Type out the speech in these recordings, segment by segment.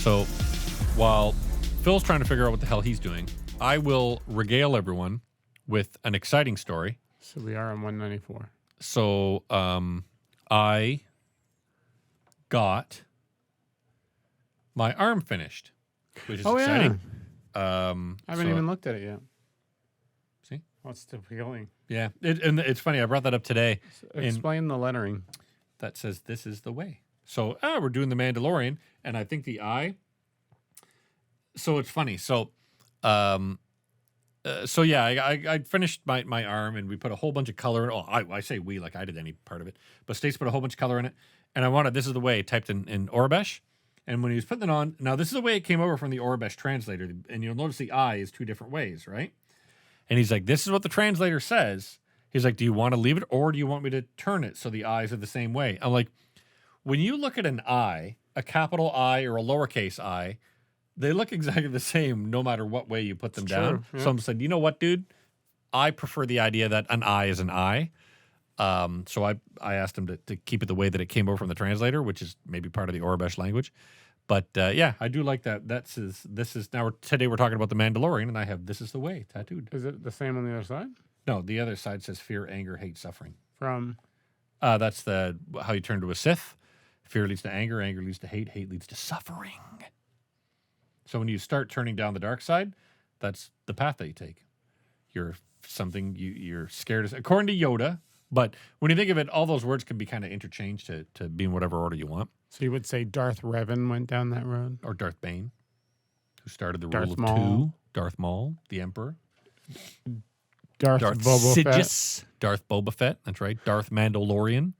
So while Phil's trying to figure out what the hell he's doing, I will regale everyone with an exciting story. So we are on 194. So I got my arm finished, which is exciting. Yeah. I haven't even looked at it yet. See? Oh, it's still healing. Yeah. And it's funny. I brought that up today. So explain the lettering. That says, "This is the way." So we're doing the Mandalorian, and I think the eye. So it's funny. So I finished my arm, and we put a whole bunch of color in. Oh, I say we, like I did any part of it. But Stace put a whole bunch of color in it, and I wanted "This is the way" typed in Orbesh. And when he was putting it on, now this is the way it came over from the Orbesh translator, and you'll notice the eye is two different ways, right? And he's like, "This is what the translator says." He's like, "Do you want to leave it, or do you want me to turn it so the eyes are the same way?" I'm like, when you look at an I, a capital I or a lowercase I, they look exactly the same no matter what way you put them down. Yeah. So I'm saying, you know what, dude? I prefer the idea that an I is an I. So I asked him to keep it the way that it came over from the translator, which is maybe part of the Orbesh language. But yeah, I do like that. Today we're talking about the Mandalorian, and I have "This is the way" tattooed. Is it the same on the other side? No, the other side says "Fear, anger, hate, suffering." From? That's how you turn to a Sith. Fear leads to anger, anger leads to hate, hate leads to suffering. So when you start turning down the dark side, that's the path that you take. You're something you're scared of, according to Yoda. But when you think of it, all those words can be kind of interchanged to be in whatever order you want. So you would say Darth Revan went down that road? Or Darth Bane, who started the Darth rule of Maul. two. Darth Maul, the Emperor. Darth Boba Sidious. Fett. Darth Boba Fett, that's right. Darth Mandalorian.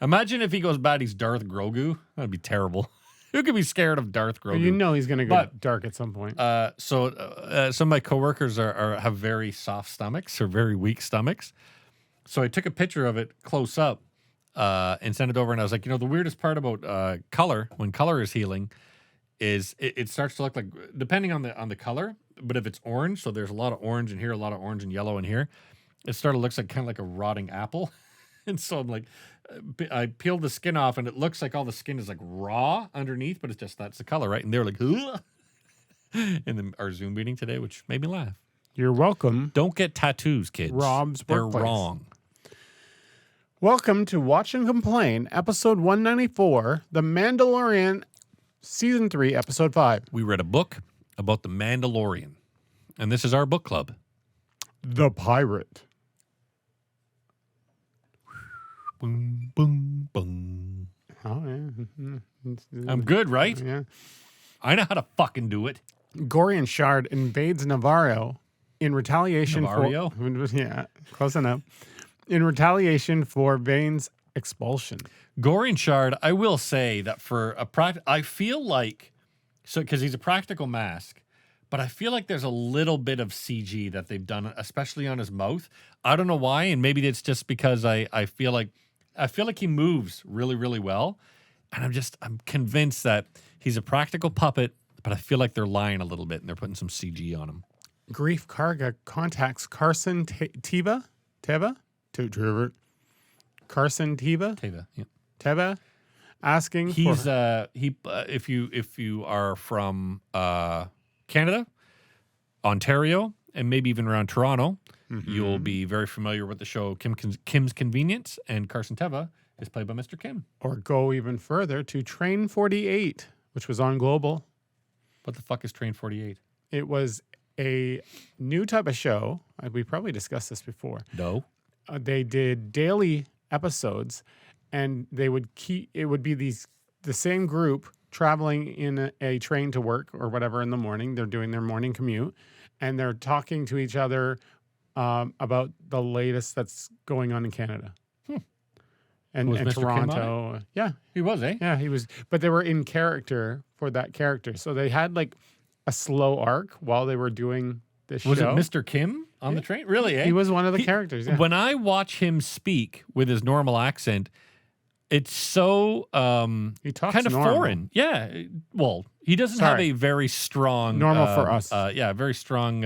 Imagine if he goes bad, he's Darth Grogu. That'd be terrible. Who could be scared of Darth Grogu? Well, you know he's going to go dark at some point. So some of my coworkers have very soft stomachs or very weak stomachs. So I took a picture of it close up and sent it over. And I was like, the weirdest part about color, when color is healing, is it starts to look like, depending on the color, but if it's orange, so there's a lot of orange in here, a lot of orange and yellow in here, it started looks like kind of like a rotting apple. And so I'm like, I peeled the skin off, and it looks like all the skin is like raw underneath, but it's just that's the color, right? And they were like, "Ugh," in our Zoom meeting today, which made me laugh. You're welcome. Don't get tattoos, kids. Rob's They're workplace. wrong. Welcome to Watch and Complain, episode 194, The Mandalorian, season 3, episode 5. We read a book about the Mandalorian, and this is our book club. The Pirate. Boom, boom, boom. Oh, yeah. I'm good, right? Yeah. I know how to fucking do it. Gorian Shard invades Navarro in retaliation Navarro? for... Yeah, close enough. In retaliation for Vane's expulsion. Gorian Shard, I will say that for I feel like, because he's a practical mask, but I feel like there's a little bit of CG that they've done, especially on his mouth. I don't know why, and maybe it's just because I feel like he moves really, really well, and I'm convinced that he's a practical puppet, but I feel like they're lying a little bit and they're putting some CG on him. Grief Karga contacts Carson Teva? Carson Teva? Yeah. Teva? Asking He's for... if you are from Canada, Ontario, and maybe even around Toronto, you'll be very familiar with the show Kim's Convenience, and Carson Teva is played by Mr. Kim. Or go even further to Train 48, which was on Global. What the fuck is Train 48? It was a new type of show. We probably discussed this before. No. They did daily episodes, and it would be the same group traveling in a train to work or whatever in the morning. They're doing their morning commute, and they're talking to each other about the latest that's going on in Canada. And Was Mr. Kim on Toronto. Yeah. He was, eh? Yeah, he was. But they were in character for that character. So they had like a slow arc while they were doing this show. Was it Mr. Kim on the train? Really, eh? He was one of the characters, yeah. When I watch him speak with his normal accent, it's so He talks kind of normal. foreign. Yeah. Well, he doesn't have a very strong... Normal for us. Very strong...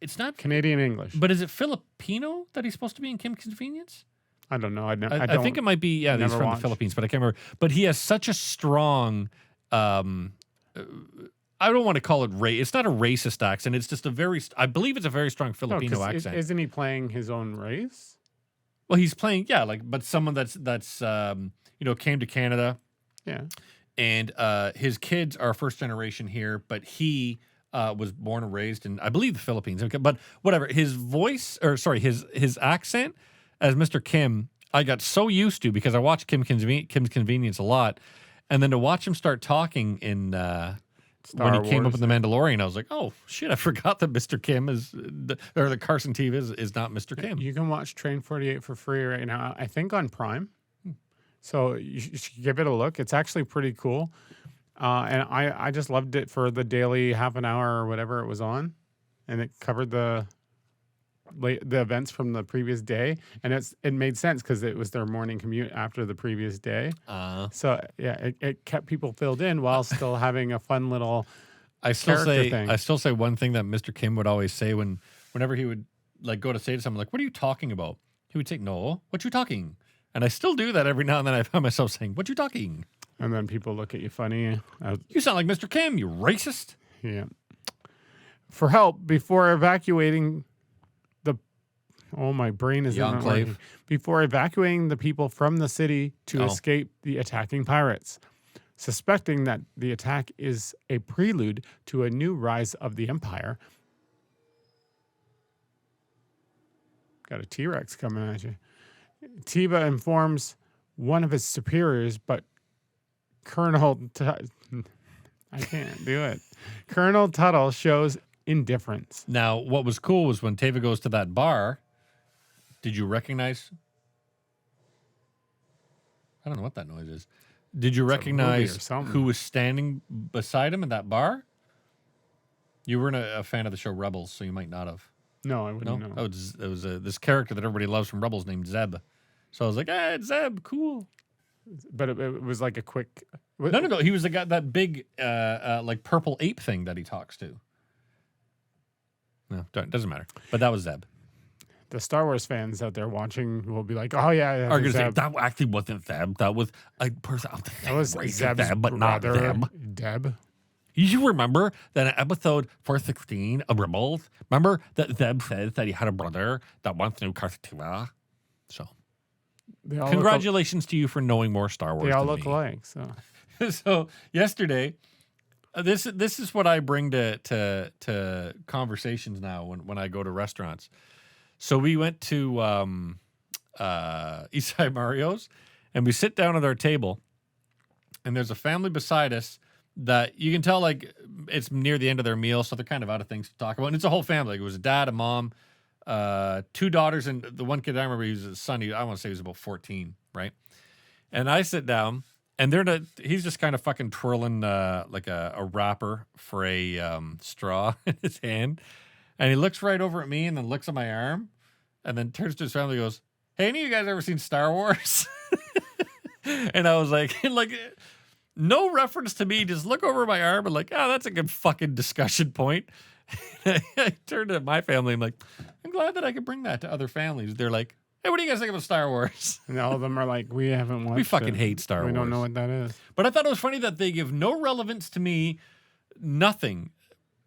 it's not... Canadian English. But is it Filipino that he's supposed to be in Kim's Convenience? I don't know. I think it might be, he's from the Philippines, but I can't remember. But he has such a strong, I don't want to call it it's not a racist accent. It's just I believe it's a very strong Filipino accent. Isn't he playing his own race? Well, he's playing, but someone that's came to Canada. Yeah. And his kids are first generation here, but he was born and raised in, I believe, the Philippines. Okay, but whatever. His his accent as Mr. Kim, I got so used to because I watched Kim's Convenience a lot. And then to watch him start talking in when he came up in The Mandalorian, I was like, oh, shit, I forgot that Mr. Kim that Carson Teve is not Mr. Kim. You can watch Train 48 for free right now, I think on Prime. So you should give it a look. It's actually pretty cool. And I just loved it for the daily half an hour or whatever it was on. And it covered the events from the previous day. And it made sense because it was their morning commute after the previous day. So, yeah, it kept people filled in while still having a fun little thing. I still say one thing that Mr. Kim would always say whenever he would go to say to someone, like, what are you talking about? He would say, no, what you talking? And I still do that every now and then. I find myself saying, what you talking? And then people look at you funny. You sound like Mr. Kim, you racist. Yeah. For help before evacuating my brain is not working. Before evacuating the people from the city to escape the attacking pirates, suspecting that the attack is a prelude to a new rise of the Empire. Got a T-Rex coming at you. Teva informs one of his superiors, but I can't do it. Colonel Tuttle shows indifference. Now, what was cool was when Teva goes to that bar. Did you recognize? I don't know what that noise is. Did you recognize who was standing beside him in that bar? You weren't a fan of the show Rebels, so you might not have. No, I wouldn't know. Oh, it was this character that everybody loves from Rebels named Zeb. So I was like, it's Zeb, cool. But it was like a quick... No. He was the guy, that big, like purple ape thing that he talks to. No, doesn't matter. But that was Zeb. The Star Wars fans out there watching will be like, "Oh yeah, are going to say that actually wasn't Zeb. That was a person. That was Zeb's Zeb, but not Zeb. Deb. You remember that in episode 416 of Rebels? Remember that Zeb says that he had a brother that once knew Cartilla? So, congratulations to you for knowing more Star Wars. They all than look me. alike. So, so yesterday, this is what I bring to conversations now when I go to restaurants. So we went to Eastside Mario's, and we sit down at our table, and there's a family beside us that you can tell, like, it's near the end of their meal, so they're kind of out of things to talk about. And it's a whole family. Like, it was a dad, a mom, 2 daughters, and the one kid I remember, he was a son. I want to say he was about 14, right? And I sit down, and he's just kind of fucking twirling like a wrapper for a straw in his hand. And he looks right over at me and then looks at my arm and then turns to his family and goes, hey, any of you guys ever seen Star Wars? And I was like, no reference to me. Just look over my arm and like, that's a good fucking discussion point. I turned to my family. I'm like, I'm glad that I could bring that to other families. They're like, hey, what do you guys think about Star Wars? And all of them are like, we haven't watched it. We fucking hate Star Wars. We don't know what that is. But I thought it was funny that they give no relevance to me, nothing.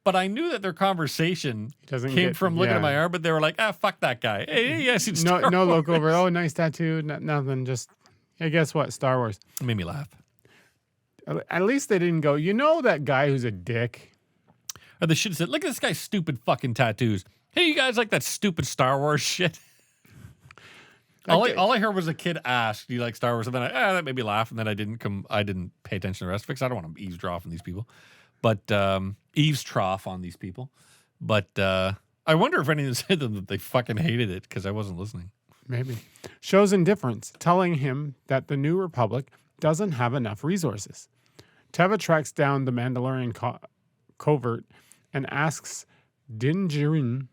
But I knew that their conversation came from looking at my arm, but they were like, fuck that guy. Hey, yes, it's Star Wars. No look over. Oh, nice tattoo. Nothing. Just, hey, guess what? Star Wars. It made me laugh. At least they didn't go, that guy who's a dick. Or they should have said, look at this guy's stupid fucking tattoos. Hey, you guys like that stupid Star Wars shit? All I heard was a kid ask, do you like Star Wars? And then that made me laugh. And then I didn't pay attention to the rest of it because I don't want to eavesdrop on these people. But eavestrough on these people. But I wonder if anyone said to them that they fucking hated it because I wasn't listening. Maybe. Shows indifference, telling him that the New Republic doesn't have enough resources. Teva tracks down the Mandalorian covert and asks Din Djarin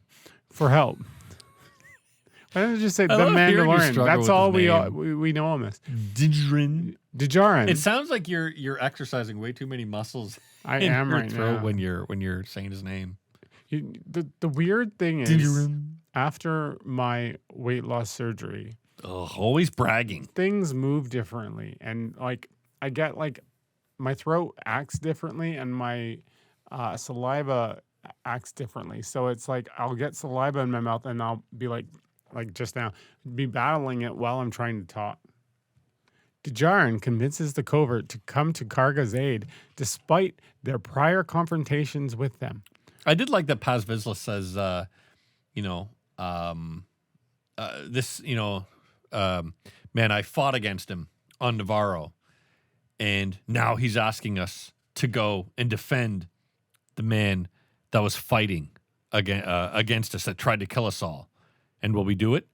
for help. Why don't you just say the Mandalorian? That's all we know him as. Din Djarin. It sounds like you're exercising way too many muscles. I am right now when you're saying his name. The weird thing is, after my weight loss surgery, Ugh, always bragging. Things move differently, and like I get like my throat acts differently, and my saliva acts differently. So it's like I'll get saliva in my mouth, and I'll be like just now, be battling it while I'm trying to talk. Djarin convinces the covert to come to Karga's aid, despite their prior confrontations with them. I did like that Paz Vizsla says, man, I fought against him on Navarro, and now he's asking us to go and defend the man that was fighting against us, that tried to kill us all. And will we do it?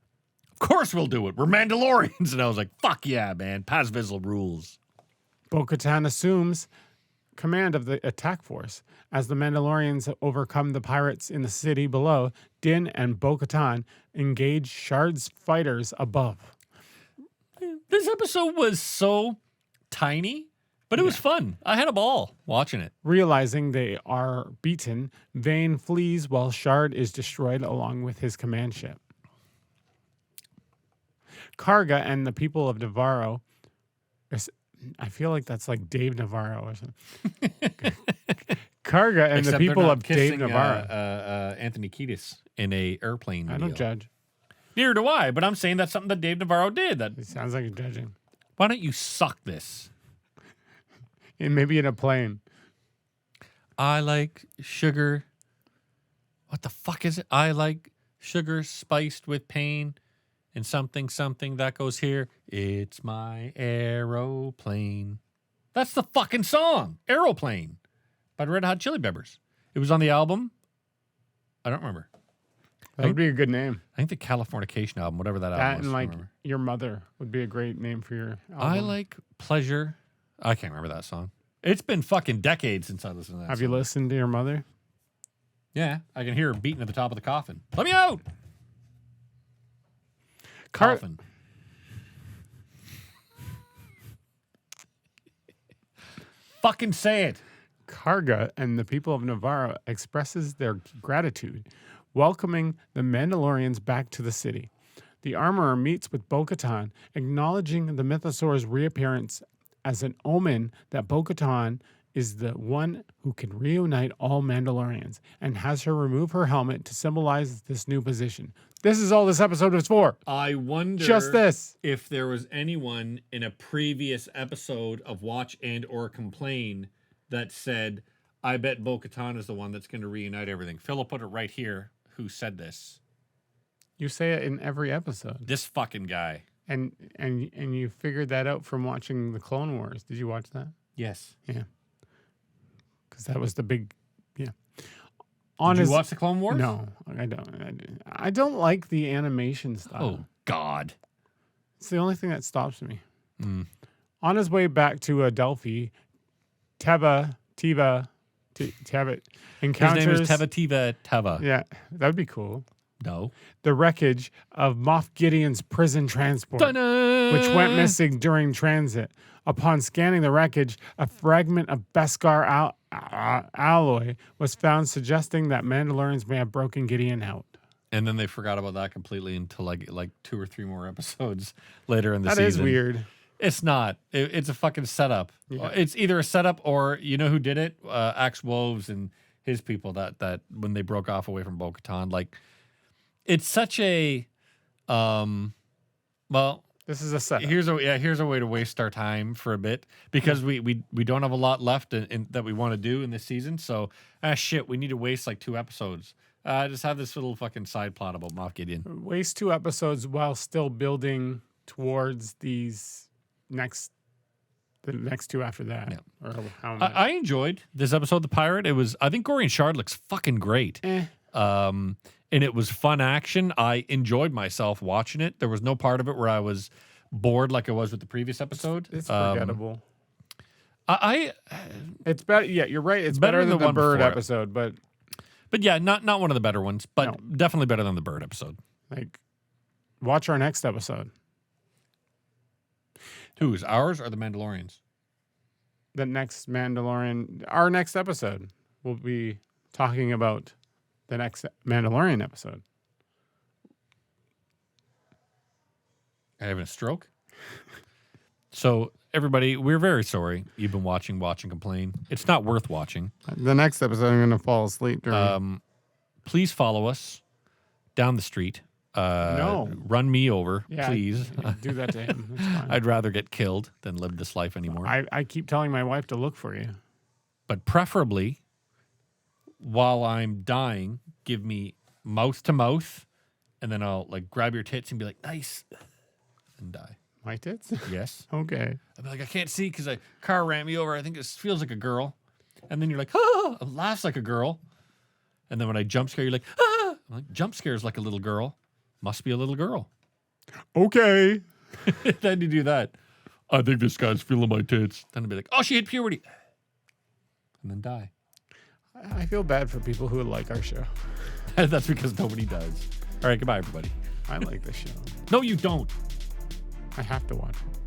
Of course we'll do it. We're Mandalorians. And I was like, fuck yeah, man. Paz Vizsla rules. Bo-Katan assumes command of the attack force. As the Mandalorians overcome the pirates in the city below, Din and Bo-Katan engage Shard's fighters above. This episode was so tiny, but it was fun. I had a ball watching it. Realizing they are beaten, Vane flees while Shard is destroyed along with his command ship. Karga and the people of Navarro. I feel like that's like Dave Navarro or something. Karga and Except the people they're of not Dave kissing, Navarro. Anthony Kiedis in a airplane I video. don't judge. Neither do I, but I'm saying that's something that Dave Navarro did. That It sounds like you're judging. why don't you suck this? And maybe in a plane. I like sugar. What the fuck is it? I like sugar spiced with pain and something that goes here. It's my aeroplane. That's the fucking song. Aeroplane by the Red Hot Chili Peppers. It was on the album. I don't remember. That would be a good name. I think the Californication album, whatever that That album was. and I like don't remember. Your Mother would be a great name for your album. I like pleasure. I can't remember that song. It's been fucking decades since I listened to that Have song. you listened to Your Mother? Yeah, I can hear her beating at the top of the coffin. Let me out! Coffin. Fucking say it. Karga and the people of Navarro expresses their gratitude, welcoming the Mandalorians back to the city. The armorer meets with Bo-Katan, acknowledging the Mythosaur's reappearance as an omen that Bo-Katan is the one who can reunite all Mandalorians, and has her remove her helmet to symbolize this new position. This is all this episode is for. I wonder Just this. if there was anyone in a previous episode of Watch and or Complain that said, I bet Bo-Katan is the one that's going to reunite everything. Philip put it right here. Who said this? You say it in every episode. This fucking guy. And you figured that out from watching the Clone Wars. Did you watch that? Yes. Yeah. Because that was the big, yeah. Did you watch the Clone Wars? No, I don't. I don't like the animation style. Oh, God. It's the only thing that stops me. Mm. On his way back to Adelphi, Teva encounters... His name is Teva Teva. Yeah, that would be cool. No. The wreckage of Moff Gideon's prison transport, Ta-da! which went missing during transit. Upon scanning the wreckage, a fragment of Beskar alloy was found, suggesting that Mandalorians may have broken Gideon out. And then they forgot about that completely until like 2 or 3 more episodes later in the season. That is weird. It's not. It's a fucking setup. Yeah. It's either a setup or, you know who did it? Axe Woves and his people that when they broke off away from Bo-Katan. Like, it's such a, well... This is a setup. Here's a way to waste our time for a bit because we don't have a lot left in that we want to do in this season. So shit, we need to waste like 2 episodes. Just have this little fucking side plot about Moff Gideon. Waste 2 episodes while still building towards the next 2 after that. Yeah. Or how much? I enjoyed this episode, The Pirate. I think Gorian Shard looks fucking great. And it was fun action. I enjoyed myself watching it. There was no part of it where I was bored like I was with the previous episode. It's forgettable. It's better. Yeah, you're right. It's better than the one bird before it. episode, but yeah, not one of the better ones, but No. definitely better than the bird episode. like, watch our next episode. Whose? Ours or the Mandalorians? The next Mandalorian. Our next episode, we'll be talking about the next Mandalorian episode. Having a stroke? So, everybody, we're very sorry you've been watching Watch and Complain. It's not worth watching. The next episode, I'm going to fall asleep during. Please follow us down the street. No. Run me over, Yeah, please. do that to him. It's fine. I'd rather get killed than live this life anymore. I keep telling my wife to look for you. But preferably, while I'm dying, give me mouth to mouth, and then I'll like grab your tits and be like, nice, and die. My tits? Yes. Okay. I'll be like, I can't see because a car ran me over. I think this feels like a girl. And then you're like, ah, it laughs like a girl. And then when I jump scare, you're like, ah. I'm like, jump scares like a little girl. Must be a little girl. Okay. Then you do that. I think this guy's feeling my tits. Then I'd be like, oh, she hit puberty. And then die. I feel bad for people who like our show. That's because nobody does. All right, goodbye, everybody. I like this show. No, you don't. I have to watch it.